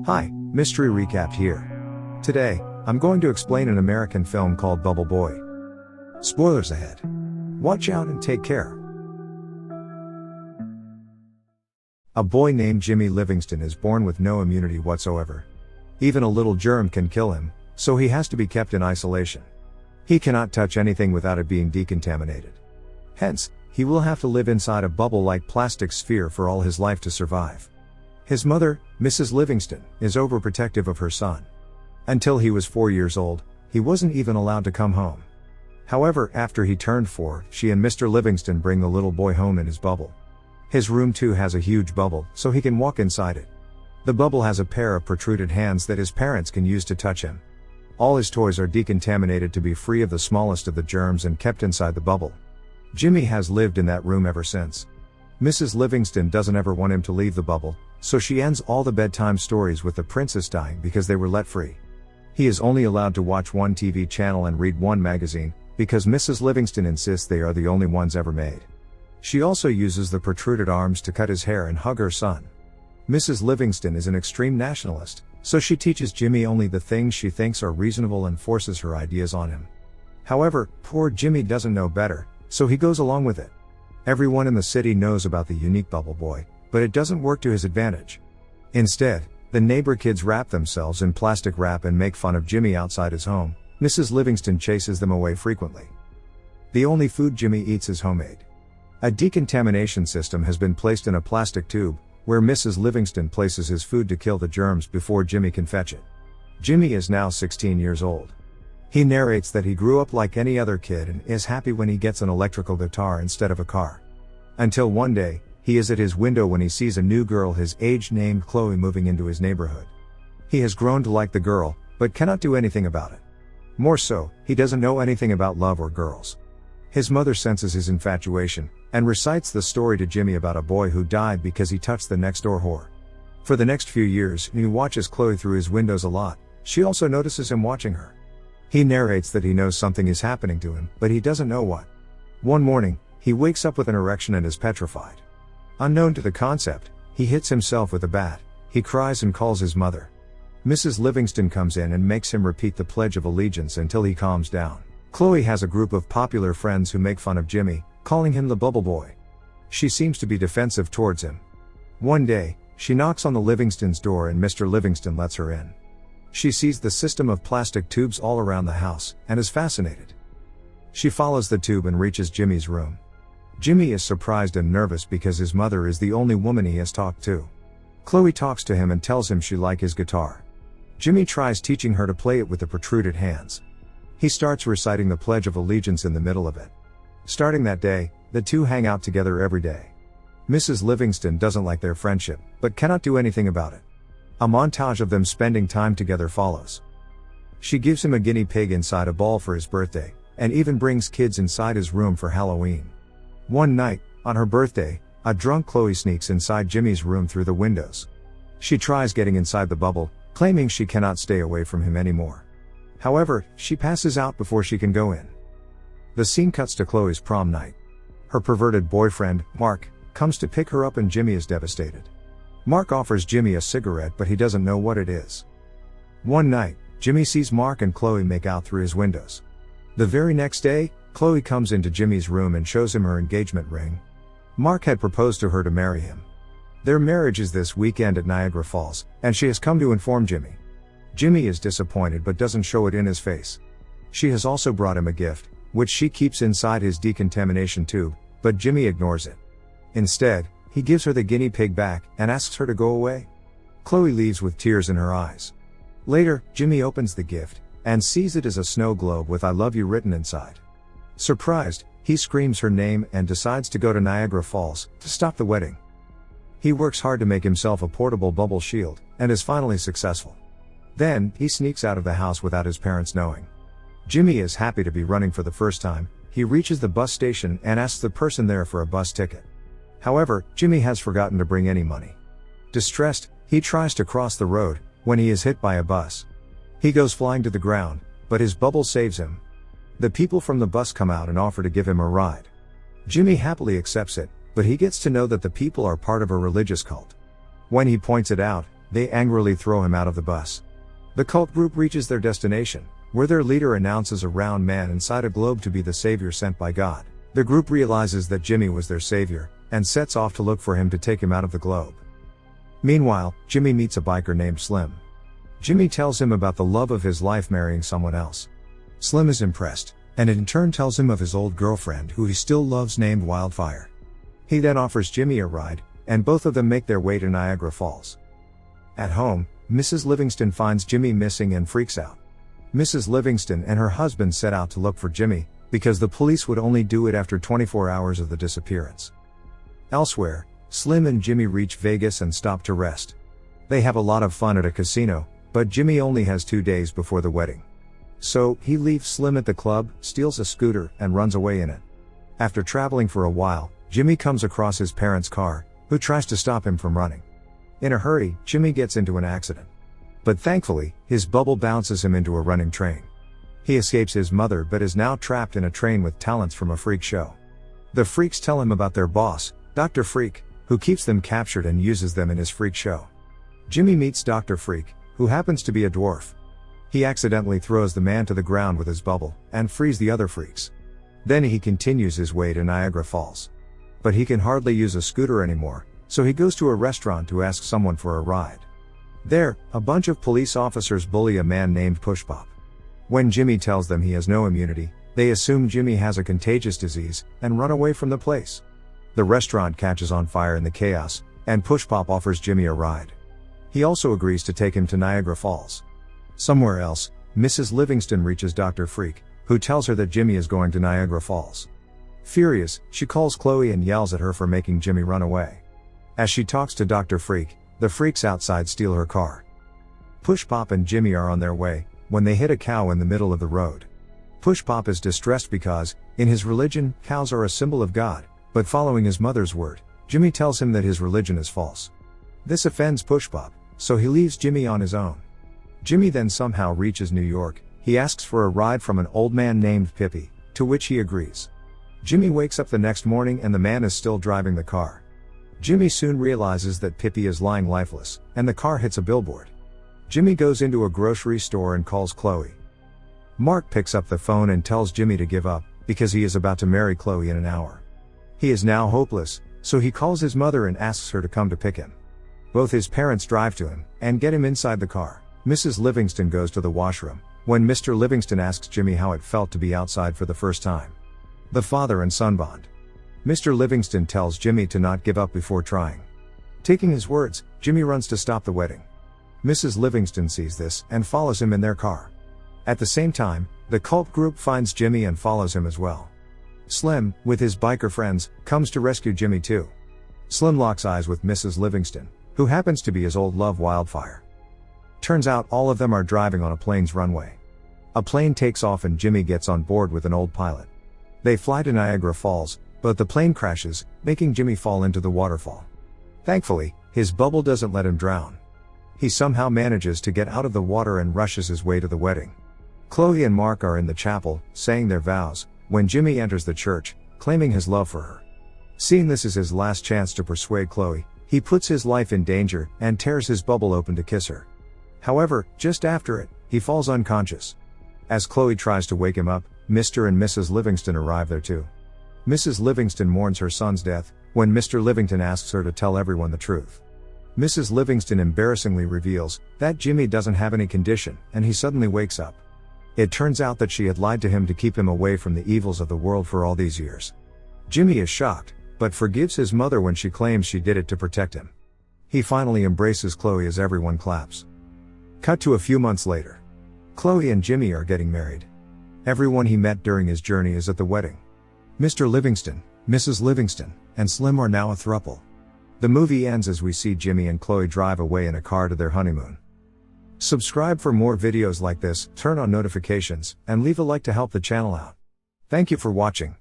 Hi, Mystery Recap here. Today, I'm going to explain an American film called Bubble Boy. Spoilers ahead. Watch out and take care. A boy named Jimmy Livingston is born with no immunity whatsoever. Even a little germ can kill him, so he has to be kept in isolation. He cannot touch anything without it being decontaminated. Hence, he will have to live inside a bubble-like plastic sphere for all his life to survive. His mother, Mrs. Livingston, is overprotective of her son. Until he was 4 years old, he wasn't even allowed to come home. However, after he turned 4, she and Mr. Livingston bring the little boy home in his bubble. His room too has a huge bubble, so he can walk inside it. The bubble has a pair of protruded hands that his parents can use to touch him. All his toys are decontaminated to be free of the smallest of the germs and kept inside the bubble. Jimmy has lived in that room ever since. Mrs. Livingston doesn't ever want him to leave the bubble, so she ends all the bedtime stories with the princess dying because they were let free. He is only allowed to watch one TV channel and read one magazine, because Mrs. Livingston insists they are the only ones ever made. She also uses the protruded arms to cut his hair and hug her son. Mrs. Livingston is an extreme nationalist, so she teaches Jimmy only the things she thinks are reasonable and forces her ideas on him. However, poor Jimmy doesn't know better, so he goes along with it. Everyone in the city knows about the unique Bubble Boy, but it doesn't work to his advantage. Instead, the neighbor kids wrap themselves in plastic wrap and make fun of Jimmy outside his home. Mrs. Livingston chases them away frequently. The only food Jimmy eats is homemade. A decontamination system has been placed in a plastic tube, where Mrs. Livingston places his food to kill the germs before Jimmy can fetch it. Jimmy is now 16 years old. He narrates that he grew up like any other kid and is happy when he gets an electrical guitar instead of a car. Until one day, he is at his window when he sees a new girl his age named Chloe moving into his neighborhood. He has grown to like the girl, but cannot do anything about it. More so, he doesn't know anything about love or girls. His mother senses his infatuation, and recites the story to Jimmy about a boy who died because he touched the next door whore. For the next few years, he watches Chloe through his windows a lot. She also notices him watching her. He narrates that he knows something is happening to him, but he doesn't know what. One morning, he wakes up with an erection and is petrified. Unknown to the concept, he hits himself with a bat. He cries and calls his mother. Mrs. Livingston comes in and makes him repeat the Pledge of Allegiance until he calms down. Chloe has a group of popular friends who make fun of Jimmy, calling him the Bubble Boy. She seems to be defensive towards him. One day, she knocks on the Livingston's door and Mr. Livingston lets her in. She sees the system of plastic tubes all around the house, and is fascinated. She follows the tube and reaches Jimmy's room. Jimmy is surprised and nervous because his mother is the only woman he has talked to. Chloe talks to him and tells him she likes his guitar. Jimmy tries teaching her to play it with the protruded hands. He starts reciting the Pledge of Allegiance in the middle of it. Starting that day, the two hang out together every day. Mrs. Livingston doesn't like their friendship, but cannot do anything about it. A montage of them spending time together follows. She gives him a guinea pig inside a ball for his birthday, and even brings kids inside his room for Halloween. One night, on her birthday, a drunk Chloe sneaks inside Jimmy's room through the windows. She tries getting inside the bubble, claiming she cannot stay away from him anymore. However, she passes out before she can go in. The scene cuts to Chloe's prom night. Her perverted boyfriend, Mark, comes to pick her up and Jimmy is devastated. Mark offers Jimmy a cigarette but he doesn't know what it is. One night, Jimmy sees Mark and Chloe make out through his windows. The very next day, Chloe comes into Jimmy's room and shows him her engagement ring. Mark had proposed to her to marry him. Their marriage is this weekend at Niagara Falls, and she has come to inform Jimmy. Jimmy is disappointed but doesn't show it in his face. She has also brought him a gift, which she keeps inside his decontamination tube, but Jimmy ignores it. Instead, he gives her the guinea pig back, and asks her to go away. Chloe leaves with tears in her eyes. Later, Jimmy opens the gift, and sees it as a snow globe with I love you written inside. Surprised, he screams her name and decides to go to Niagara Falls, to stop the wedding. He works hard to make himself a portable bubble shield, and is finally successful. Then, he sneaks out of the house without his parents knowing. Jimmy is happy to be running for the first time. He reaches the bus station and asks the person there for a bus ticket. However, Jimmy has forgotten to bring any money. Distressed, he tries to cross the road, when he is hit by a bus. He goes flying to the ground, but his bubble saves him. The people from the bus come out and offer to give him a ride. Jimmy happily accepts it, but he gets to know that the people are part of a religious cult. When he points it out, they angrily throw him out of the bus. The cult group reaches their destination, where their leader announces a round man inside a globe to be the savior sent by God. The group realizes that Jimmy was their savior, and sets off to look for him to take him out of the globe. Meanwhile, Jimmy meets a biker named Slim. Jimmy tells him about the love of his life marrying someone else. Slim is impressed, and in turn tells him of his old girlfriend who he still loves named Wildfire. He then offers Jimmy a ride, and both of them make their way to Niagara Falls. At home, Mrs. Livingston finds Jimmy missing and freaks out. Mrs. Livingston and her husband set out to look for Jimmy, because the police would only do it after 24 hours of the disappearance. Elsewhere, Slim and Jimmy reach Vegas and stop to rest. They have a lot of fun at a casino, but Jimmy only has 2 days before the wedding. So, he leaves Slim at the club, steals a scooter, and runs away in it. After traveling for a while, Jimmy comes across his parents' car, who tries to stop him from running. In a hurry, Jimmy gets into an accident. But thankfully, his bubble bounces him into a running train. He escapes his mother but is now trapped in a train with talents from a freak show. The freaks tell him about their boss, Dr. Freak, who keeps them captured and uses them in his freak show. Jimmy meets Dr. Freak, who happens to be a dwarf. He accidentally throws the man to the ground with his bubble, and frees the other freaks. Then he continues his way to Niagara Falls. But he can hardly use a scooter anymore, so he goes to a restaurant to ask someone for a ride. There, a bunch of police officers bully a man named Pushpop. When Jimmy tells them he has no immunity, they assume Jimmy has a contagious disease, and run away from the place. The restaurant catches on fire in the chaos, and Pushpop offers Jimmy a ride. He also agrees to take him to Niagara Falls. Somewhere else, Mrs. Livingston reaches Dr. Freak, who tells her that Jimmy is going to Niagara Falls. Furious, she calls Chloe and yells at her for making Jimmy run away. As she talks to Dr. Freak, the freaks outside steal her car. Pushpop and Jimmy are on their way, when they hit a cow in the middle of the road. Pushpop is distressed because, in his religion, cows are a symbol of God, but following his mother's word, Jimmy tells him that his religion is false. This offends Pushpop, so he leaves Jimmy on his own. Jimmy then somehow reaches New York. He asks for a ride from an old man named Pippi, to which he agrees. Jimmy wakes up the next morning and the man is still driving the car. Jimmy soon realizes that Pippi is lying lifeless, and the car hits a billboard. Jimmy goes into a grocery store and calls Chloe. Mark picks up the phone and tells Jimmy to give up, because he is about to marry Chloe in an hour. He is now hopeless, so he calls his mother and asks her to come to pick him. Both his parents drive to him, and get him inside the car. Mrs. Livingston goes to the washroom, when Mr. Livingston asks Jimmy how it felt to be outside for the first time. The father and son bond. Mr. Livingston tells Jimmy to not give up before trying. Taking his words, Jimmy runs to stop the wedding. Mrs. Livingston sees this, and follows him in their car. At the same time, the cult group finds Jimmy and follows him as well. Slim, with his biker friends, comes to rescue Jimmy too. Slim locks eyes with Mrs. Livingston, who happens to be his old love Wildfire. Turns out all of them are driving on a plane's runway. A plane takes off and Jimmy gets on board with an old pilot. They fly to Niagara Falls, but the plane crashes, making Jimmy fall into the waterfall. Thankfully, his bubble doesn't let him drown. He somehow manages to get out of the water and rushes his way to the wedding. Chloe and Mark are in the chapel, saying their vows, when Jimmy enters the church, claiming his love for her. Seeing this as his last chance to persuade Chloe, he puts his life in danger, and tears his bubble open to kiss her. However, just after it, he falls unconscious. As Chloe tries to wake him up, Mr. and Mrs. Livingston arrive there too. Mrs. Livingston mourns her son's death, when Mr. Livingston asks her to tell everyone the truth. Mrs. Livingston embarrassingly reveals that Jimmy doesn't have any condition, and he suddenly wakes up. It turns out that she had lied to him to keep him away from the evils of the world for all these years. Jimmy is shocked, but forgives his mother when she claims she did it to protect him. He finally embraces Chloe as everyone claps. Cut to a few months later. Chloe and Jimmy are getting married. Everyone he met during his journey is at the wedding. Mr. Livingston, Mrs. Livingston, and Slim are now a throuple. The movie ends as we see Jimmy and Chloe drive away in a car to their honeymoon. Subscribe for more videos like this, turn on notifications, and leave a like to help the channel out. Thank you for watching.